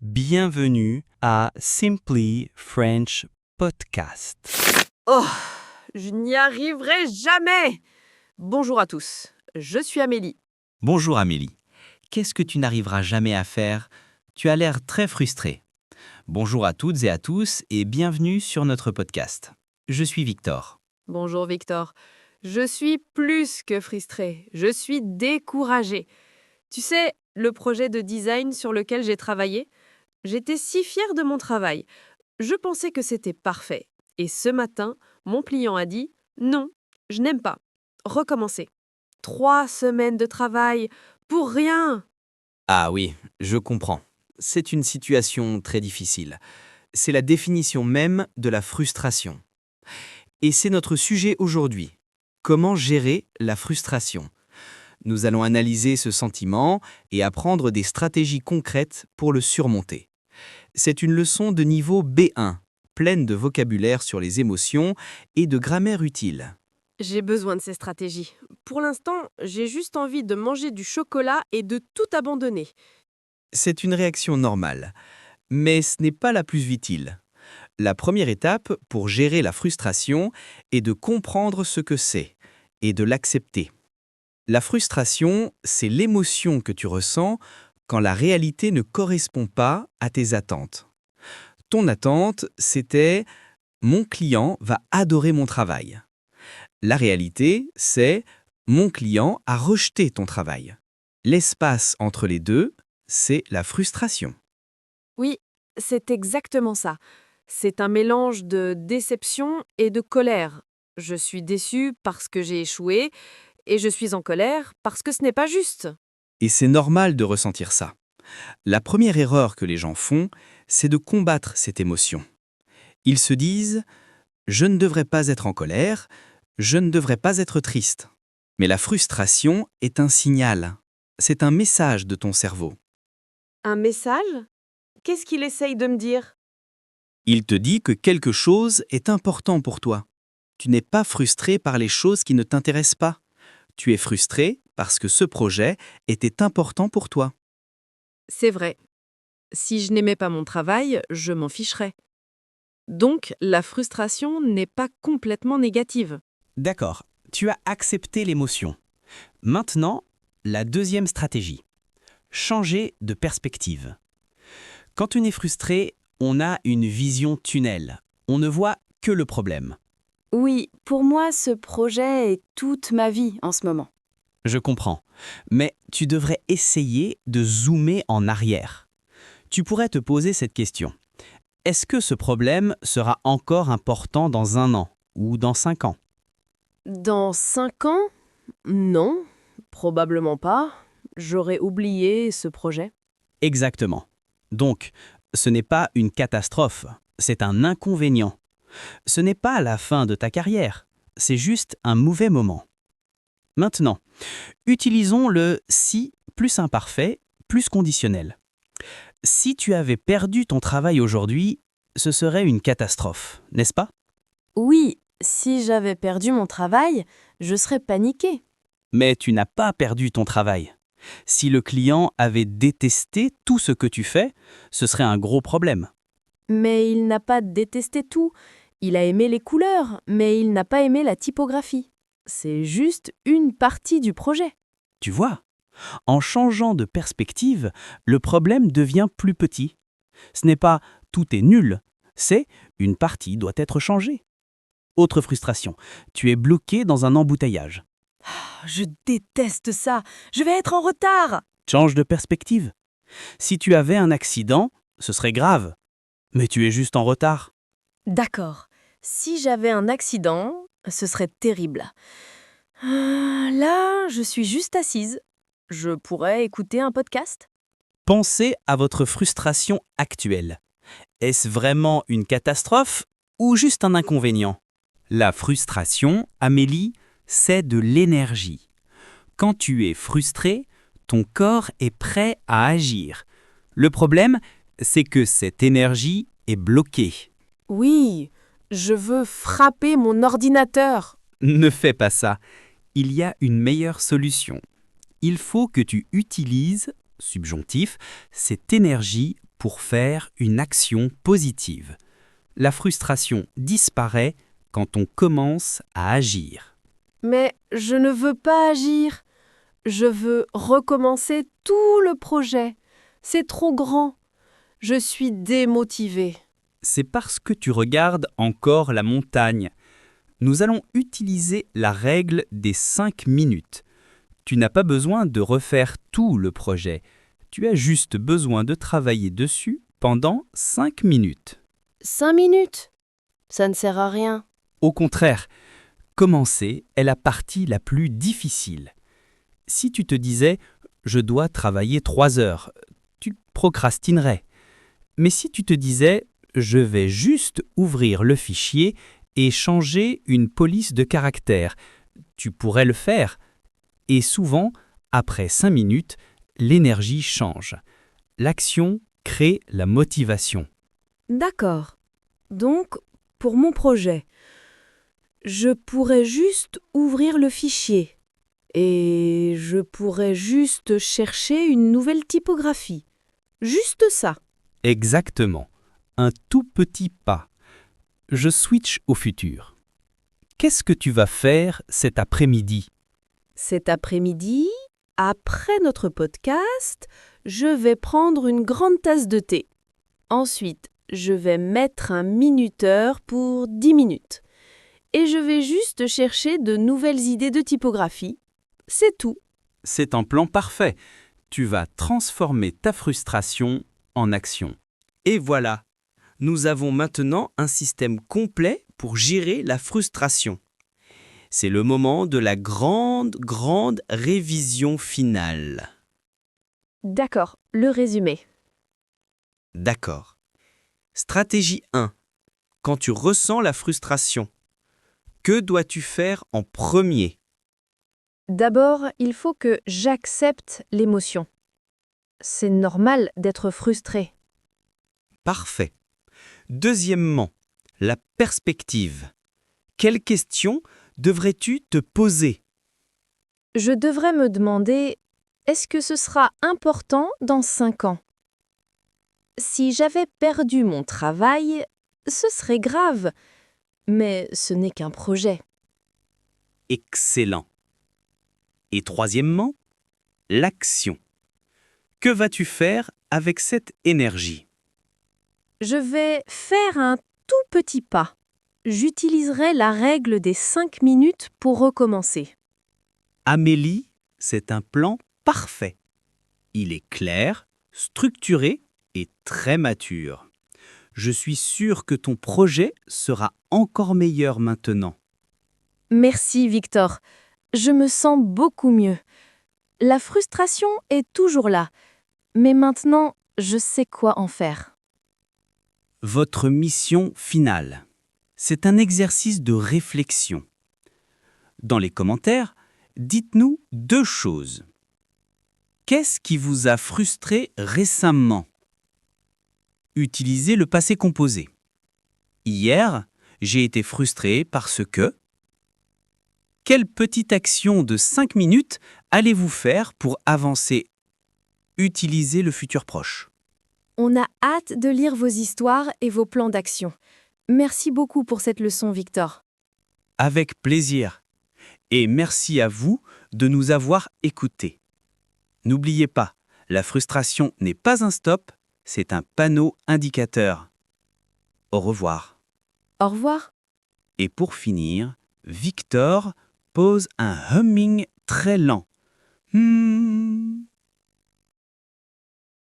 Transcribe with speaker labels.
Speaker 1: Bienvenue à Simply French Podcast.
Speaker 2: Oh, je n'y arriverai jamais! Bonjour à tous, je suis Amélie.
Speaker 1: Bonjour Amélie. Qu'est-ce que tu n'arriveras jamais à faire? Tu as l'air très frustrée. Bonjour à toutes et à tous et bienvenue sur notre podcast. Je suis Victor.
Speaker 2: Bonjour Victor. Je suis plus que frustrée, je suis découragée. Tu sais, le projet de design sur lequel j'ai travaillé, j'étais si fière de mon travail. Je pensais que c'était parfait. Et ce matin, mon client a dit « Non, je n'aime pas. Recommencer. 3 semaines de travail pour rien !»
Speaker 1: Ah oui, je comprends. C'est une situation très difficile. C'est la définition même de la frustration. Et c'est notre sujet aujourd'hui. Comment gérer la frustration? Nous allons analyser ce sentiment et apprendre des stratégies concrètes pour le surmonter. C'est une leçon de niveau B1, pleine de vocabulaire sur les émotions et de grammaire utile.
Speaker 2: J'ai besoin de ces stratégies. Pour l'instant, j'ai juste envie de manger du chocolat et de tout abandonner.
Speaker 1: C'est une réaction normale, mais ce n'est pas la plus utile. La première étape pour gérer la frustration est de comprendre ce que c'est et de l'accepter. La frustration, c'est l'émotion que tu ressens quand la réalité ne correspond pas à tes attentes. Ton attente, c'était « mon client va adorer mon travail ». La réalité, c'est « mon client a rejeté ton travail ». L'espace entre les deux, c'est la frustration.
Speaker 2: Oui, c'est exactement ça. C'est un mélange de déception et de colère. Je suis déçue parce que j'ai échoué et je suis en colère parce que ce n'est pas juste.
Speaker 1: Et c'est normal de ressentir ça. La première erreur que les gens font, c'est de combattre cette émotion. Ils se disent « je ne devrais pas être en colère, je ne devrais pas être triste ». Mais la frustration est un signal. C'est un message de ton cerveau.
Speaker 2: Un message? Qu'est-ce qu'il essaye de me dire?
Speaker 1: Il te dit que quelque chose est important pour toi. Tu n'es pas frustré par les choses qui ne t'intéressent pas. Tu es frustré parce que ce projet était important pour toi.
Speaker 2: C'est vrai. Si je n'aimais pas mon travail, je m'en ficherais. Donc, la frustration n'est pas complètement négative.
Speaker 1: D'accord, tu as accepté l'émotion. Maintenant, la deuxième stratégie. Changer de perspective. Quand on est frustré, on a une vision tunnel. On ne voit que le problème.
Speaker 3: Oui, pour moi, ce projet est toute ma vie en ce moment.
Speaker 1: Je comprends. Mais tu devrais essayer de zoomer en arrière. Tu pourrais te poser cette question. Est-ce que ce problème sera encore important dans 1 an ou dans 5 ans?
Speaker 2: Dans 5 ans? Non, probablement pas. J'aurais oublié ce projet.
Speaker 1: Exactement. Donc, ce n'est pas une catastrophe, c'est un inconvénient. Ce n'est pas la fin de ta carrière, c'est juste un mauvais moment. Maintenant, utilisons le « si » plus imparfait, plus conditionnel. Si tu avais perdu ton travail aujourd'hui, ce serait une catastrophe, n'est-ce pas?
Speaker 3: Oui, si j'avais perdu mon travail, je serais paniquée.
Speaker 1: Mais tu n'as pas perdu ton travail. Si le client avait détesté tout ce que tu fais, ce serait un gros problème.
Speaker 3: Mais il n'a pas détesté tout. Il a aimé les couleurs, mais il n'a pas aimé la typographie. C'est juste une partie du projet.
Speaker 1: Tu vois, en changeant de perspective, le problème devient plus petit. Ce n'est pas « tout est nul », c'est « une partie doit être changée ». Autre frustration, tu es bloqué dans un embouteillage.
Speaker 3: Je déteste ça. Je vais être en retard.
Speaker 1: Change de perspective. Si tu avais un accident, ce serait grave. Mais tu es juste en retard.
Speaker 3: D'accord. Si j'avais un accident, ce serait terrible. Là, je suis juste assise. Je pourrais écouter un podcast?
Speaker 1: Pensez à votre frustration actuelle. Est-ce vraiment une catastrophe ou juste un inconvénient? La frustration, Amélie, c'est de l'énergie. Quand tu es frustré, ton corps est prêt à agir. Le problème, c'est que cette énergie est bloquée.
Speaker 2: Oui, je veux frapper mon ordinateur.
Speaker 1: Ne fais pas ça. Il y a une meilleure solution. Il faut que tu utilises, subjonctif, cette énergie
Speaker 4: pour faire une action positive. La frustration disparaît quand on commence à agir.
Speaker 3: Mais je ne veux pas agir. Je veux recommencer tout le projet. C'est trop grand. Je suis démotivée.
Speaker 4: C'est parce que tu regardes encore la montagne. Nous allons utiliser la règle des 5 minutes. Tu n'as pas besoin de refaire tout le projet. Tu as juste besoin de travailler dessus pendant 5 minutes.
Speaker 3: 5 minutes? Ça ne sert à rien.
Speaker 4: Au contraire, commencer est la partie la plus difficile. Si tu te disais « je dois travailler 3 heures », tu procrastinerais. Mais si tu te disais « je vais juste ouvrir le fichier et changer une police de caractère », tu pourrais le faire. Et souvent, après 5 minutes, l'énergie change. L'action crée la motivation.
Speaker 3: D'accord. Donc, pour mon projet, je pourrais juste ouvrir le fichier et je pourrais juste chercher une nouvelle typographie. Juste ça.
Speaker 4: Exactement. Un tout petit pas. Je switch au futur. Qu'est-ce que tu vas faire cet après-midi?
Speaker 3: Cet après-midi, après notre podcast, je vais prendre une grande tasse de thé. Ensuite, je vais mettre un minuteur pour 10 minutes. Et je vais juste chercher de nouvelles idées de typographie. C'est tout.
Speaker 4: C'est un plan parfait. Tu vas transformer ta frustration en action.
Speaker 1: Et voilà, nous avons maintenant un système complet pour gérer la frustration. C'est le moment de la grande révision finale.
Speaker 3: D'accord, le résumé.
Speaker 1: D'accord. Stratégie 1. Quand tu ressens la frustration, que dois-tu faire en premier?
Speaker 3: D'abord, il faut que j'accepte l'émotion. C'est normal d'être frustré.
Speaker 1: Parfait. Deuxièmement, la perspective. Quelles questions devrais-tu te poser?
Speaker 3: Je devrais me demander, est-ce que ce sera important dans 5 ans? Si j'avais perdu mon travail, ce serait grave, mais ce n'est qu'un projet.
Speaker 1: Excellent. Et troisièmement, l'action. Que vas-tu faire avec cette énergie?
Speaker 3: Je vais faire un tout petit pas. J'utiliserai la règle des 5 minutes pour recommencer.
Speaker 1: Amélie, c'est un plan parfait. Il est clair, structuré et très mature. Je suis sûr que ton projet sera encore meilleur maintenant.
Speaker 3: Merci Victor. Je me sens beaucoup mieux. La frustration est toujours là, mais maintenant, je sais quoi en faire.
Speaker 1: Votre mission finale. C'est un exercice de réflexion. Dans les commentaires, dites-nous 2 choses. Qu'est-ce qui vous a frustré récemment? Utilisez le passé composé. Hier, j'ai été frustré parce que... Quelle petite action de 5 minutes allez-vous faire pour avancer? Utilisez le futur proche.
Speaker 3: On a hâte de lire vos histoires et vos plans d'action. Merci beaucoup pour cette leçon, Victor.
Speaker 1: Avec plaisir. Et merci à vous de nous avoir écoutés. N'oubliez pas, la frustration n'est pas un stop, c'est un panneau indicateur. Au revoir.
Speaker 3: Au revoir.
Speaker 1: Et pour finir, Victor pose un humming très lent.